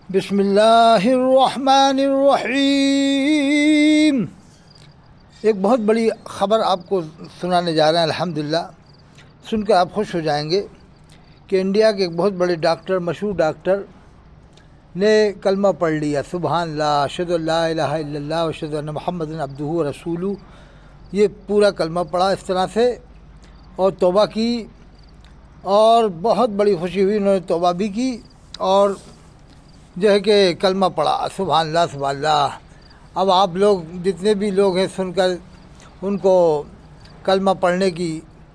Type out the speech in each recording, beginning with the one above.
بسم اللہ الرحمن الرحیم۔ ایک بہت بڑی خبر آپ کو سنانے جا رہے ہیں، الحمدللہ سن کر آپ خوش ہو جائیں گے کہ انڈیا کے ایک بہت بڑے ڈاکٹر، مشہور ڈاکٹر نے کلمہ پڑھ لیا، سبحان اللہ، اشہد ان لا الہ الا اللہ واشہد ان محمد عبدہ ورسولہ۔ یہ پورا کلمہ پڑھا اس طرح سے اور توبہ کی، اور بہت بڑی خوشی ہوئی، انہوں نے توبہ بھی کی اور جو ہے کہ کلمہ پڑھا، سبحان اللہ سبحان اللہ۔ اب آپ لوگ جتنے بھی لوگ ہیں سن کر ان کو کلمہ پڑھنے کی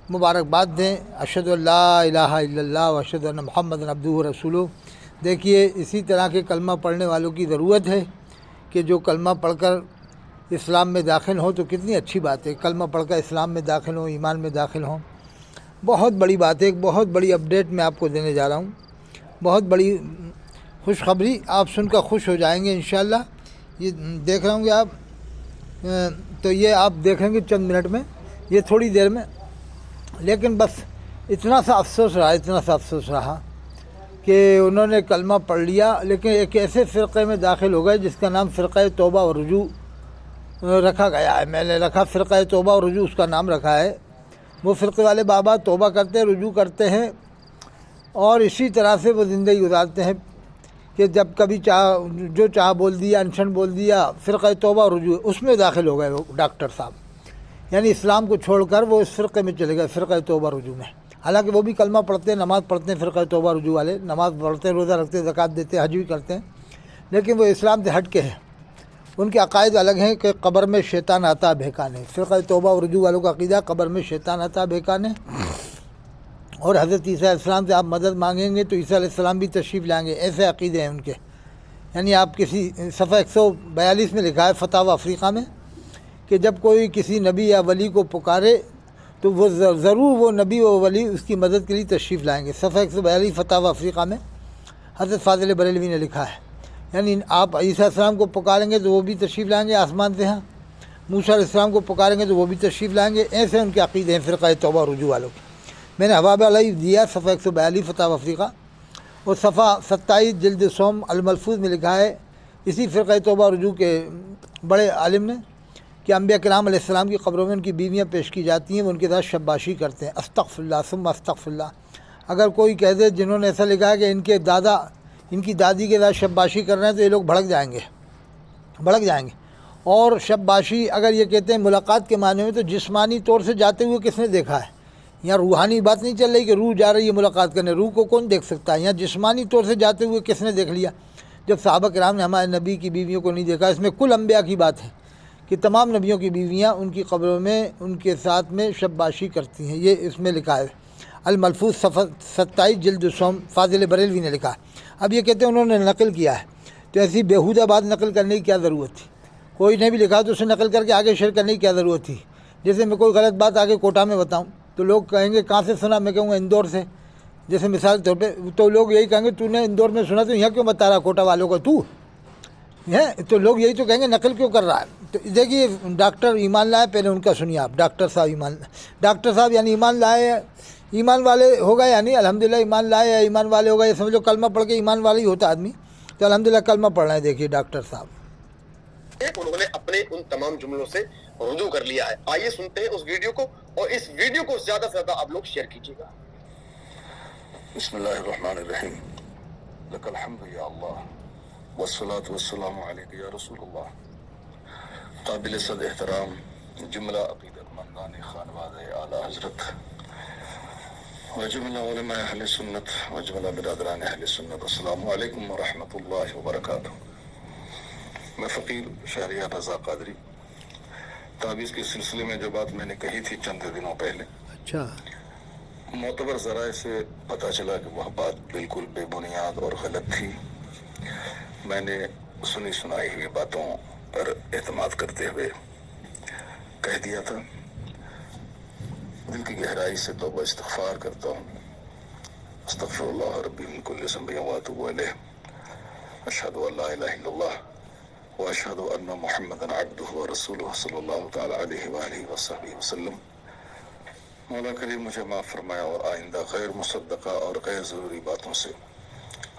مبارکباد دیں، اشہد ان لا الہ الا اللہ واشہد ان محمد عبدہ ورسولہ۔ دیکھیے اسی طرح کے کلمہ پڑھنے والوں کی ضرورت ہے کہ جو کلمہ پڑھ کر اسلام میں داخل ہوں، تو کتنی اچھی بات ہے، کلمہ پڑھ کر اسلام میں داخل ہوں، ایمان میں داخل ہوں، بہت بڑی بات ہے۔ ایک بہت بڑی اپڈیٹ میں آپ کو دینے جا رہا ہوں، بہت بڑی خوشخبری، آپ سن کر خوش ہو جائیں گے انشاءاللہ۔ یہ دیکھ رہے ہوں گے آپ، تو یہ آپ دیکھیں گے چند منٹ میں، یہ تھوڑی دیر میں، لیکن بس اتنا سا افسوس رہا کہ انہوں نے کلمہ پڑھ لیا، لیکن ایک ایسے فرقے میں داخل ہو گئے جس کا نام فرقہ توبہ و رجوع رکھا گیا ہے۔ میں نے رکھا فرقہ توبہ و رجوع، اس کا نام رکھا ہے۔ وہ فرقے والے بابا توبہ کرتے ہیں، رجوع کرتے ہیں، اور اسی طرح سے وہ زندگی گزارتے ہیں کہ جب کبھی جو چاہ بول دیا، انشن بول دیا، فرقہ توبہ و رجوع اس میں داخل ہو گئے وہ ڈاکٹر صاحب، یعنی اسلام کو چھوڑ کر وہ اس فرقے میں چلے گئے، فرقہ توبہ رجوع میں۔ حالانکہ وہ بھی کلمہ پڑھتے ہیں، نماز پڑھتے ہیں، فرقہ توبہ رجوع والے نماز پڑھتے ہیں، روزہ رکھتے ہیں، زکوٰۃ دیتے ہیں، حج بھی کرتے ہیں، لیکن وہ اسلام سے ہٹ کے ہیں، ان کے عقائد الگ ہیں کہ قبر میں شیطان آتا بہکانے۔ فرقہ توبہ و رجوع والوں کا عقیدہ قبر میں شیطان آتا بہکانے، اور حضرت عیسیٰ علیہ السلام سے آپ مدد مانگیں گے تو عیسیٰ علیہ السلام بھی تشریف لائیں گے، ایسے عقیدے ہیں ان کے۔ یعنی آپ کسی صفحہ 142 میں لکھا ہے فتاوی افریقہ میں کہ جب کوئی کسی نبی یا ولی کو پکارے تو وہ ضرور وہ نبی و ولی اس کی مدد کے لیے تشریف لائیں گے۔ صفحہ 142 فتاوی افریقہ میں حضرت فاضل بریلوی نے لکھا ہے، یعنی آپ عیسیٰ علیہ السلام کو پکاریں گے تو وہ بھی تشریف لائیں گے آسمان سے، ہاں موسیٰ علیہ السلام کو پکاریں گے تو وہ بھی تشریف لائیں گے، ایسے ان کے عقیدے ہیں فرقہ توبہ رجوع والوں کے۔ میں نے حوالہ علیہ دیا صفحہ 142 فتاوی افریقہ، اور صفحہ 27 جلد سوم الملفوظ میں لکھا ہے اسی فرقہ توبہ رجوع کے بڑے عالم نے کہ انبیاء کرام علیہ السلام کی قبروں میں ان کی بیویاں پیش کی جاتی ہیں، وہ ان کے ساتھ شباشی کرتے ہیں، استغفر اللہ ثم استغفر اللہ۔ اگر کوئی کہہ دے جنہوں نے ایسا لکھا ہے کہ ان کے دادا ان کی دادی کے ساتھ شباشی کر رہے ہیں، تو یہ لوگ بھڑک جائیں گے۔ اور شباشی اگر یہ کہتے ہیں ملاقات کے معنی میں، تو جسمانی طور سے جاتے ہوئے کس نے دیکھا ہے؟ یہاں روحانی بات نہیں چل رہی کہ روح جا رہی ہے ملاقات کرنے، روح کو کون دیکھ سکتا ہے؟ یہاں جسمانی طور سے جاتے ہوئے کس نے دیکھ لیا؟ جب صحابہ کرام نے ہمارے نبی کی بیویوں کو نہیں دیکھا، اس میں کل انبیاء کی بات ہے کہ تمام نبیوں کی بیویاں ان کی قبروں میں ان کے ساتھ میں شباشی کرتی ہیں، یہ اس میں لکھا ہے الملفوظ صفحہ 27 جلد سوم، فاضل بریلوی نے لکھا ہے۔ اب یہ کہتے ہیں انہوں نے نقل کیا ہے، تو ایسی بیہودہ بات نقل کرنے کی کیا ضرورت تھی؟ کوئی نے بھی لکھا تو اسے نقل کر کے آگے شیئر کرنے کی کیا ضرورت تھی؟ جیسے میں کوئی غلط بات آگے کوٹا میں بتاؤں تو لوگ کہیں گے کہاں سے سنا، میں کہوں گا اندور سے، جیسے مثال کے طور پہ، تو لوگ یہی کہیں گے تو نے اندور میں سنا تو یہاں کیوں بتا رہا کوٹا والوں کو تو ہے؟ تو لوگ یہی تو کہیں گے نقل کیوں کر رہا ہے؟ تو دیکھیے ڈاکٹر ایمان لائے، پہلے ان کا سنیے آپ، ڈاکٹر صاحب یعنی ایمان لائے، ایمان والے ہو گئے، یعنی الحمدللہ ایمان لائے یا ایمان والے ہو گئے، یہ سمجھو کلمہ پڑھ کے ایمان والا ہی ہوتا آدمی، تو الحمدللہ کلمہ پڑھ رہے ہیں۔ دیکھیے ڈاکٹر صاحب انہوں نے اپنے ان تمام جملوں سے رجوع کر لیا ہے۔ آئیے سنتے ہیں اس ویڈیو کو، اور اس ویڈیو کو زیادہ سے زیادہ آپ لوگ شیئر کیجیے گا۔ بسم اللہ الرحمن الرحیم، لک الحمد یا اللہ والصلاة والسلام علیک یا رسول اللہ۔ قابل صد احترام جملہ عقیدت مندان خانوادہ اعلیٰ حضرت وجملہ علماء اہل سنت وجملہ برادران اہل سنت، السلام علیکم ورحمۃ اللہ وبرکاتہ۔ میں فقیر شہریار رضا قادری، تعویذ کے سلسلے میں جو بات میں نے کہی تھی چند دنوں پہلے، اچھا معتبر ذرائع سے پتہ چلا کہ وہ بات بالکل بے بنیاد اور غلط تھی۔ میں نے سنی سنائی ہوئی باتوں پر اعتماد کرتے ہوئے کہہ دیا تھا، دل کی گہرائی سے توبہ استغفار کرتا ہوں، استغفر اللہ ربی من کل ذنب واتوب الیہ، اشہد ان لا الہ الا اللہ واشہد ان محمدا عبدہ ورسولہ صلی اللہ تعالی علیہ وآلہ وصحبہ وسلم۔ مولا کریم مجھے معاف فرمایا اور آئندہ غیر مصدقہ اور غیر ضروری باتوں سے